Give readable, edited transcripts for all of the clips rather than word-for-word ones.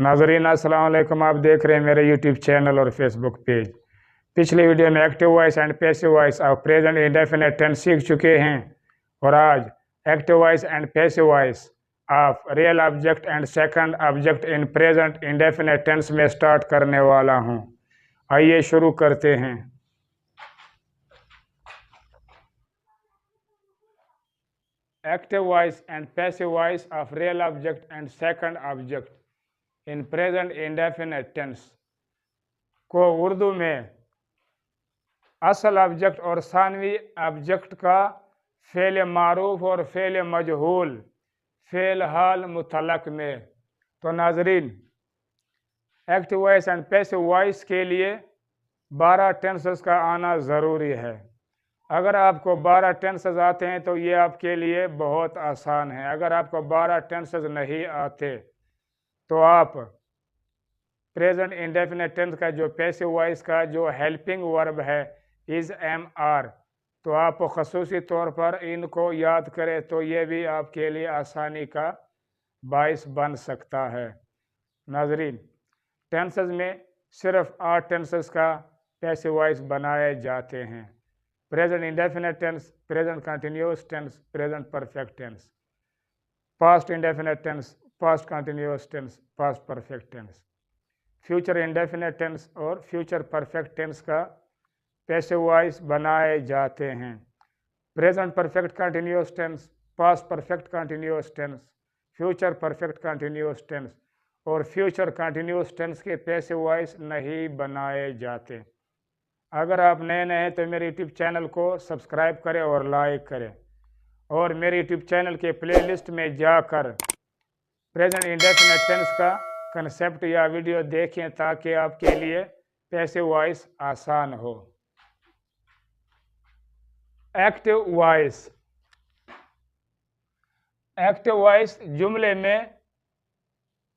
नाजरीन अस्सलाम वालेकुम। आप देख रहे हैं मेरे यूट्यूब चैनल और फेसबुक पेज। पिछले वीडियो में active voice and passive voice of present indefinite tense सीख चुके हैं और आज active voice and passive voice of real object and second object in present indefinite tense में स्टार्ट करने वाला हूं। आइए शुरू करते हैं। Active voice and passive voice of real object and second object in present indefinite tense को उर्दू में असल ऑब्जेक्ट और सानवी ऑब्जेक्ट का फ़ेल मारूफ और फ़ेल मजहूल फ़ेल हाल मुतलक में। तो नाजरीन, active voice and passive voice के लिए 12 टेंसेस का आना ज़रूरी है। अगर आपको 12 टेंसेस आते हैं तो ये आपके लिए बहुत आसान है। अगर आपको 12 टेंसेस नहीं आते तो आप प्रेजेंट इंडेफिनिट टेंस का जो पैसिव वॉइस का जो हेल्पिंग वर्ब है इज़ एम आर, तो आप खसूसी तौर पर इनको याद करें तो ये भी आपके लिए आसानी का बाइस बन सकता है। नाजरीन, टेंसेस में सिर्फ 8 टेंसेस का पैसिव वॉइस बनाए जाते हैं। Present indefinite tense, present continuous tense, present perfect tense, past indefinite tense, past continuous tense, past perfect tense. Future indefinite tense और फ्यूचर परफेक्ट टेंस का पैसिव वॉइस बनाए जाते हैं। Present perfect continuous tense, past perfect continuous tense, future perfect continuous tense और future continuous tense के passive voice नहीं बनाए जाते। अगर आप नए हैं तो मेरे यूट्यूब चैनल को सब्सक्राइब करें और लाइक करें और मेरे यूट्यूब चैनल के प्लेलिस्ट में जाकर प्रेजेंट इंडेफिनिट टेंस का कंसेप्ट या वीडियो देखें ताकि आपके लिए पैसिव वॉइस आसान हो। Active voice. एक्टिव वॉइस जुमले में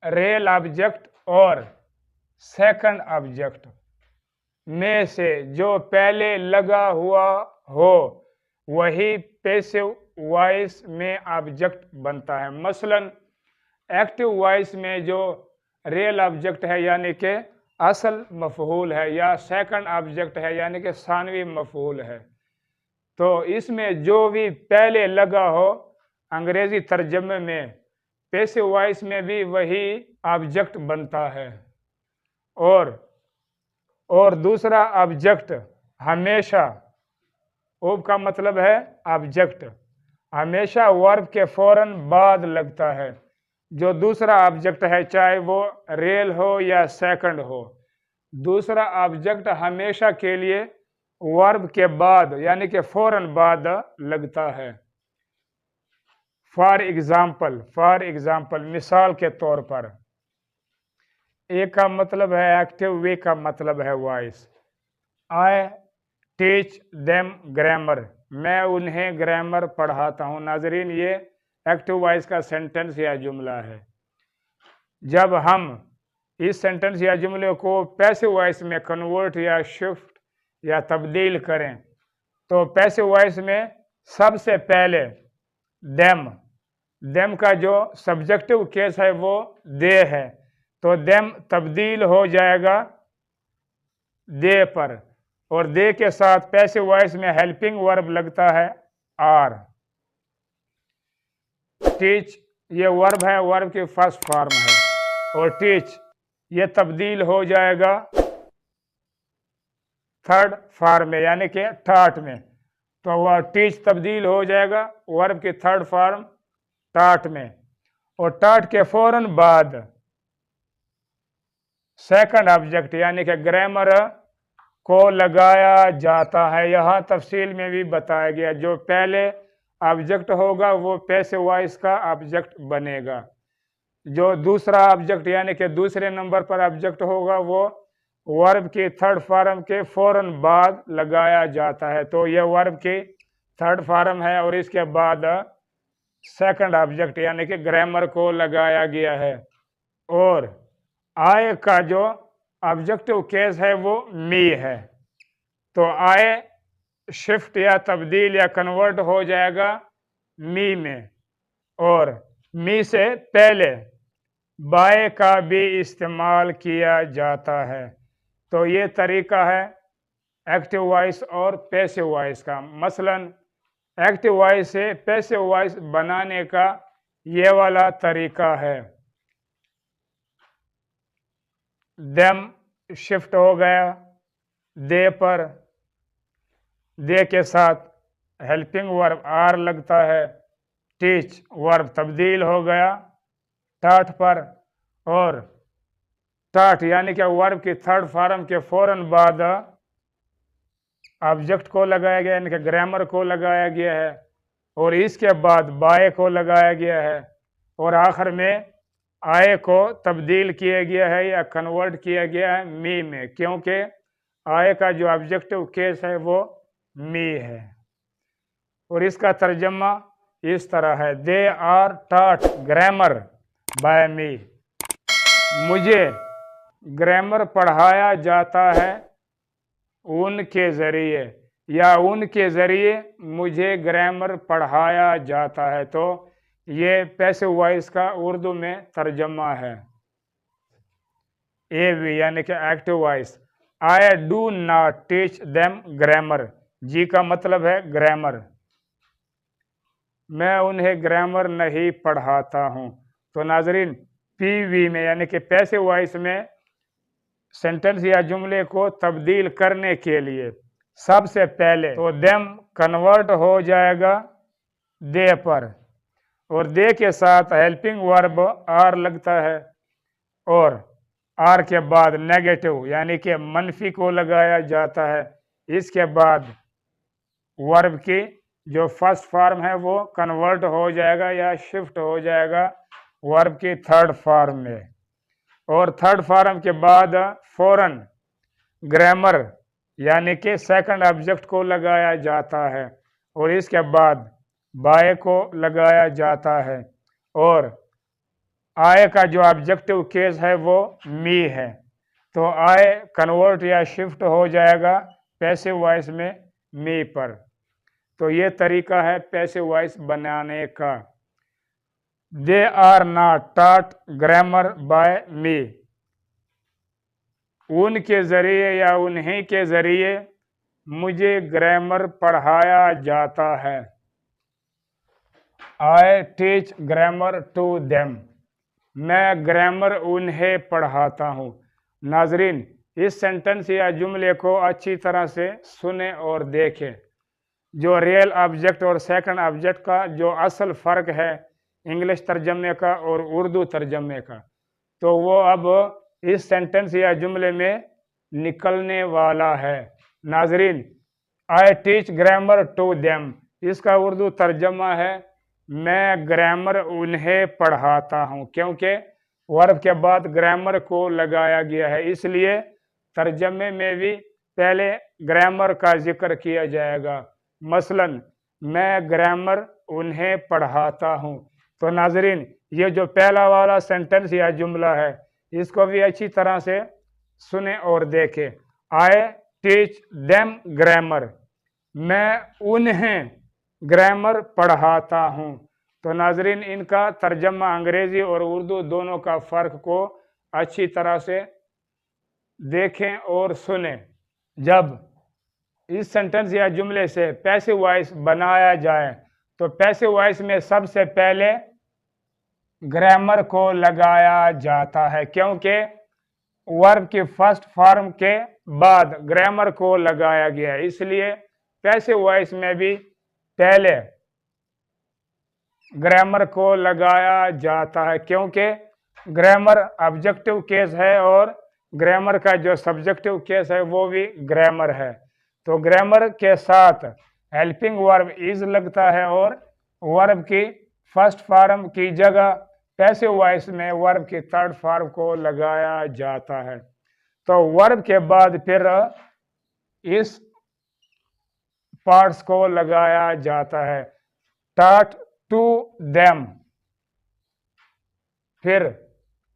रियल ऑब्जेक्ट और सेकंड ऑब्जेक्ट में से जो पहले लगा हुआ हो वही पैसिव वॉइस में ऑब्जेक्ट बनता है। मसलन एक्टिव वॉइस में जो रियल ऑब्जेक्ट है यानी कि असल मफहूल है या सेकंड ऑब्जेक्ट है यानी कि सानवी मफहूल है, तो इसमें जो भी पहले लगा हो अंग्रेजी तर्जमे में पैसिव वॉइस में भी वही ऑब्जेक्ट बनता है। और दूसरा ऑब्जेक्ट हमेशा, ओब का मतलब है ऑब्जेक्ट, हमेशा वर्ब के फौरन बाद लगता है। जो दूसरा ऑब्जेक्ट है चाहे वो रियल हो या सेकंड हो, दूसरा ऑब्जेक्ट हमेशा के लिए वर्ब के बाद यानी कि फौरन बाद लगता है। फॉर एग्जाम्पल मिसाल के तौर पर, ए का मतलब है एक्टिव, वे का मतलब है voice. I teach them grammar, मैं उन्हें ग्रामर पढ़ाता हूँ। नाजरीन, ये एक्टिव वॉइस का सेंटेंस या जुमला है। जब हम इस सेंटेंस या जुमले को पैसिव वॉइस में कन्वर्ट या शिफ्ट या तब्दील करें तो पैसिव वॉइस में सबसे पहले देम का जो सब्जेक्टिव केस है वो दे है, तो देम तब्दील हो जाएगा दे पर, और दे के साथ पैसिव वॉइस में हेल्पिंग वर्ब लगता है आर। टीच ये वर्ब है, वर्ब की फर्स्ट फॉर्म है, और टीच ये तब्दील हो जाएगा थर्ड फॉर्म में यानी कि टाट में, तो वह टीच तब्दील हो जाएगा वर्ब की थर्ड फॉर्म टाट में, और टाट के फौरन बाद सेकंड ऑब्जेक्ट यानी कि ग्रामर को लगाया जाता है। यहाँ तफसील में भी बताया गया, जो पहले ऑब्जेक्ट होगा वो पैसिव वॉइस का ऑब्जेक्ट बनेगा, जो दूसरा ऑब्जेक्ट यानी कि दूसरे नंबर पर ऑब्जेक्ट होगा वो वर्ब की थर्ड फॉर्म के फौरन बाद लगाया जाता है। तो यह वर्ब की थर्ड फॉर्म है और इसके बाद सेकंड ऑब्जेक्ट यानी कि ग्रामर को लगाया गया है। और आय का जो ऑब्जेक्टिव केस है वो मी है, तो आय शिफ्ट या तब्दील या कन्वर्ट हो जाएगा मी में, और मी से पहले बाय का भी इस्तेमाल किया जाता है। तो ये तरीका है एक्टिव वॉइस और पैसिव वॉइस का। मसलन एक्टिव वॉइस से पैसिव वॉइस बनाने का ये वाला तरीका है। देम शिफ्ट हो गया दे पर, दे के साथ हेल्पिंग वर्ब आर लगता है, टीच वर्ब तब्दील हो गया टाट पर, और टाट यानी कि वर्ब की थर्ड फॉर्म के फौरन बाद ऑब्जेक्ट को लगाया गया, यानी कि ग्रामर को लगाया गया है, और इसके बाद बाय को लगाया गया है, और आखिर में आए को तब्दील किया गया है या कन्वर्ट किया गया है मी में, क्योंकि आए का जो ऑब्जेक्टिव केस है वो मी है। और इसका तर्जमा इस तरह है, they are taught grammar by me. मुझे ग्रामर पढ़ाया जाता है उनके ज़रिए, या उनके ज़रिए मुझे ग्रामर पढ़ाया जाता है। तो ये पैसिव वॉइस का उर्दू में तर्जमा है। ए वी यानी कि active voice, I do not teach them grammar. जी का मतलब है ग्रामर, मैं उन्हें ग्रामर नहीं पढ़ाता हूँ। तो नाजरीन, पी वी में यानी कि पैसिव वॉइस में सेंटेंस या जुमले को तब्दील करने के लिए सबसे पहले तो देम कन्वर्ट हो जाएगा दे पर, और दे के साथ हेल्पिंग वर्ब आर लगता है, और आर के बाद नेगेटिव यानी कि मनफी को लगाया जाता है। इसके बाद वर्ब की जो फर्स्ट फॉर्म है वो कन्वर्ट हो जाएगा या शिफ्ट हो जाएगा वर्ब की थर्ड फॉर्म में, और थर्ड फॉर्म के बाद फौरन ग्रामर यानी कि सेकंड ऑब्जेक्ट को लगाया जाता है, और इसके बाद बाय को लगाया जाता है, और आय का जो ऑब्जेक्टिव केस है वो मी है। तो आय कन्वर्ट या शिफ्ट हो जाएगा पैसिव वॉइस में मी पर। तो ये तरीका है पैसिव वॉइस बनाने का। They are not taught grammar by me, उनके ज़रिए या उन्हीं के ज़रिए मुझे ग्रामर पढ़ाया जाता है। I teach grammar to them, मैं ग्रामर उन्हें पढ़ाता हूँ। नाजरीन, इस सेंटेंस या जुमले को अच्छी तरह से सुने और देखें। जो रियल ऑब्जेक्ट और सेकंड ऑब्जेक्ट का जो असल फ़र्क है इंग्लिश तर्जमे का और उर्दू तर्जमे का, तो वो अब इस सेंटेंस या जुमले में निकलने वाला है। नाजरीन, I teach grammar to them, इसका उर्दू तर्जमा है मैं ग्रामर उन्हें पढ़ाता हूँ, क्योंकि वर्ब के बाद ग्रामर को लगाया गया है, इसलिए तर्जमे में भी पहले ग्रामर का जिक्र किया जाएगा। मसलन, मैं ग्रामर उन्हें पढ़ाता हूँ। तो नाजरीन, ये जो पहला वाला सेंटेंस या जुमला है इसको भी अच्छी तरह से सुने और देखें। आई टीच देम ग्रामर, मैं उन्हें ग्रामर पढ़ाता हूँ। तो नाजरीन, इनका तर्जमा अंग्रेज़ी और उर्दू दोनों का फ़र्क को अच्छी तरह से देखें और सुने। जब इस सेंटेंस या जुमले से पैसिव वॉइस बनाया जाए तो पैसिव वॉइस में सबसे पहले ग्रामर को लगाया जाता है, क्योंकि वर्ब की फर्स्ट फॉर्म के बाद ग्रामर को लगाया गया है, इसलिए पैसिव वॉइस में भी पहले ग्रामर को लगाया जाता है, क्योंकि ग्रामर ऑब्जेक्टिव केस है और ग्रामर का जो सब्जेक्टिव केस है वो भी ग्रामर है। तो ग्रामर के साथ हेल्पिंग वर्ब इज लगता है, और वर्ब की फर्स्ट फॉर्म की जगह पैसिव वॉइस में वर्ब की थर्ड फॉर्म को लगाया जाता है। तो वर्ब के बाद फिर इस पार्ट्स को लगाया जाता है, टॉट टू देम, फिर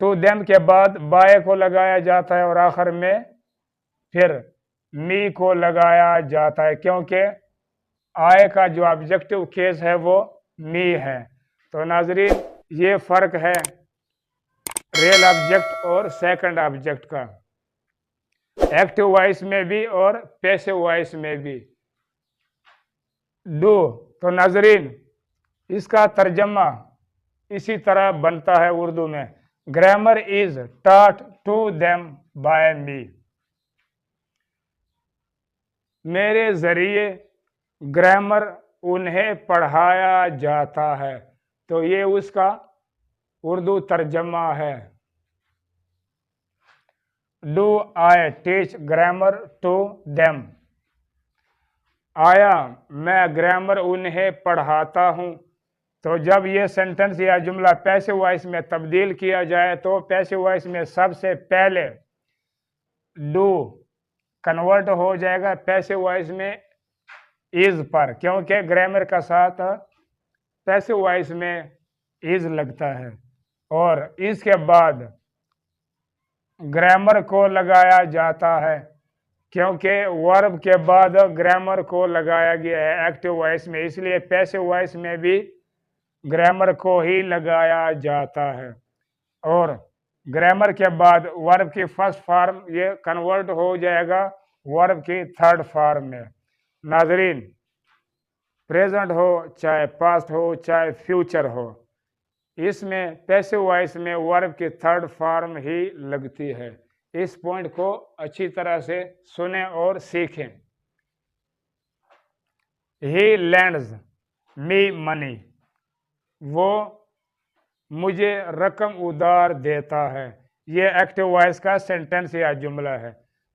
टू देम के बाद बाय को लगाया जाता है, और आखिर में फिर मी को लगाया जाता है, क्योंकि आय का जो ऑब्जेक्टिव केस है वो मी है। तो नाजरीन, ये फ़र्क है रियल ऑब्जेक्ट और सेकंड ऑब्जेक्ट का, एक्टिव वॉइस में भी और पैसिव वॉइस में भी। डू, तो नाजरीन इसका तर्जमा इसी तरह बनता है उर्दू में, grammar is taught to them by me. मेरे जरिए ग्रामर उन्हें पढ़ाया जाता है, तो ये उसका उर्दू तर्जमा है। Do I teach grammar to them, आया मैं ग्रामर उन्हें पढ़ाता हूँ। तो जब ये सेंटेंस या जुमला पैसिव वॉइस में तब्दील किया जाए तो पैसिव वॉइस में सबसे पहले डू कन्वर्ट हो जाएगा पैसिव वॉइस में इज पर, क्योंकि ग्रामर का साथ पैसिव वॉइस में इज लगता है। और इसके बाद ग्रामर को लगाया जाता है, क्योंकि वर्ब के बाद ग्रामर को लगाया गया है एक्टिव वॉइस में, इसलिए पैसिव वॉइस में भी ग्रामर को ही लगाया जाता है। और ग्रामर के बाद वर्ब की फर्स्ट फॉर्म ये कन्वर्ट हो जाएगा वर्ब की थर्ड फॉर्म में। नाजरीन प्रेजेंट हो चाहे पास्ट हो चाहे फ्यूचर हो, इसमें पैसिव वॉइस में वर्ब की थर्ड फॉर्म ही लगती है। इस पॉइंट को अच्छी तरह से सुने और सीखें। ही लैंड्स मी मनी, वो मुझे रकम उधार देता है। ये एक्टिव वॉइस का सेंटेंस या जुमला है।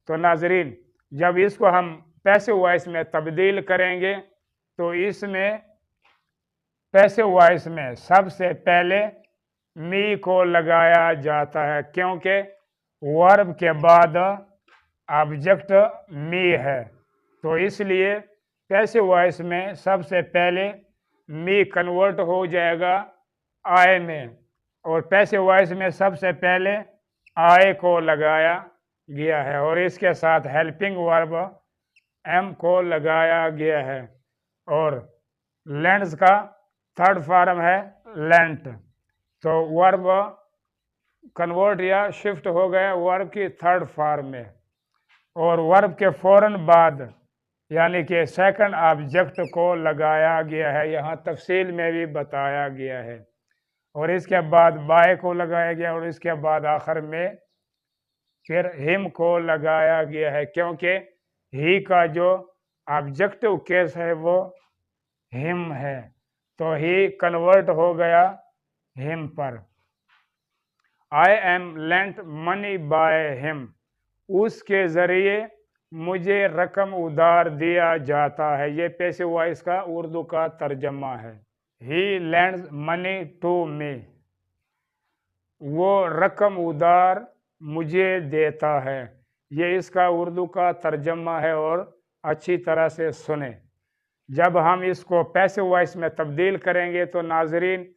तो नाजरीन जब इसको हम पैसिव वॉइस में तब्दील करेंगे तो इसमें पैसिव वॉइस में सबसे पहले मी को लगाया जाता है, क्योंकि वर्ब के बाद ऑब्जेक्ट मी है, तो इसलिए पैसिव वॉइस में सबसे पहले मी कन्वर्ट हो जाएगा आई में, और पैसिव वॉइस में सबसे पहले आई को लगाया गया है और इसके साथ हेल्पिंग वर्ब एम को लगाया गया है। और लैंड्स का थर्ड फॉर्म है लेंट, तो वर्ब कन्वर्ट या शिफ्ट हो गया वर्ब की थर्ड फॉर्म में। और वर्ब के फौरन बाद यानी कि सेकंड ऑब्जेक्ट को लगाया गया है, यहाँ तफसील में भी बताया गया है। और इसके बाद बाय को लगाया गया और इसके बाद आखिर में फिर हिम को लगाया गया है, क्योंकि ही का जो ऑब्जेक्टिव केस है वो हिम है, तो ही कन्वर्ट हो गया हिम पर। I am lent money by him, उसके जरिए मुझे रकम उधार दिया जाता है। ये पैसिव वॉइस का उर्दू का तर्जमा है। He lends money to me, वो रकम उधार मुझे देता है। ये इसका उर्दू का तर्जमा है और अच्छी तरह से सुने। जब हम इसको पैसिव वॉइस में तब्दील करेंगे तो नाजरीन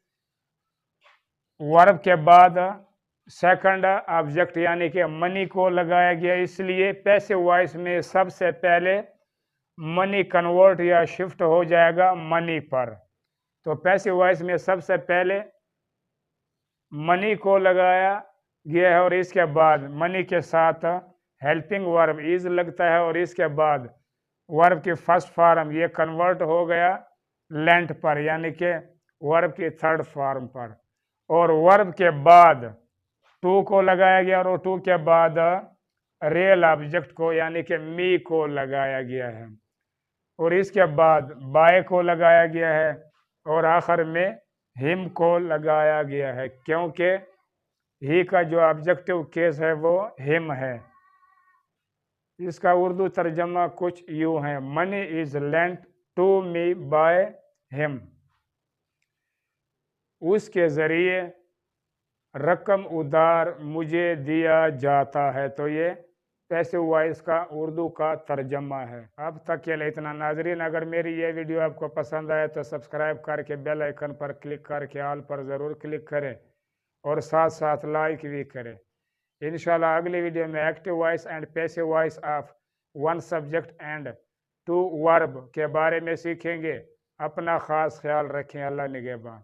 वर्ब के बाद सेकंड ऑब्जेक्ट यानी कि मनी को लगाया गया, इसलिए पैसिव वॉइस में सबसे पहले मनी कन्वर्ट या शिफ्ट हो जाएगा मनी पर। तो पैसिव वॉइस में सबसे पहले मनी को लगाया गया है और इसके बाद मनी के साथ हेल्पिंग वर्ब इज लगता है और इसके बाद वर्ब की फर्स्ट फॉर्म ये कन्वर्ट हो गया लेंट पर यानी कि वर्ब की थर्ड फॉर्म पर। और वर्ब के बाद टू को लगाया गया और टू के बाद रियल ऑब्जेक्ट को यानी कि मी को लगाया गया है और इसके बाद बाय को लगाया गया है और आखिर में हिम को लगाया गया है, क्योंकि ही का जो ऑब्जेक्टिव केस है वो हिम है। इसका उर्दू तर्जमा कुछ यूं है, money is lent to me by him, उसके जरिए रकम उधार मुझे दिया जाता है। तो ये पैसिव वॉइस का उर्दू का तर्जमा है। अब तक के लिए इतना। नाजरीन अगर मेरी ये वीडियो आपको पसंद आए तो सब्सक्राइब करके बेल आइकन पर क्लिक करके ऑल पर ज़रूर क्लिक करें और साथ साथ लाइक भी करें। इंशाल्लाह अगली वीडियो में active voice and passive voice of one subject and two verb के बारे में सीखेंगे। अपना ख़ास ख्याल रखें। अल्लाह निगहबान।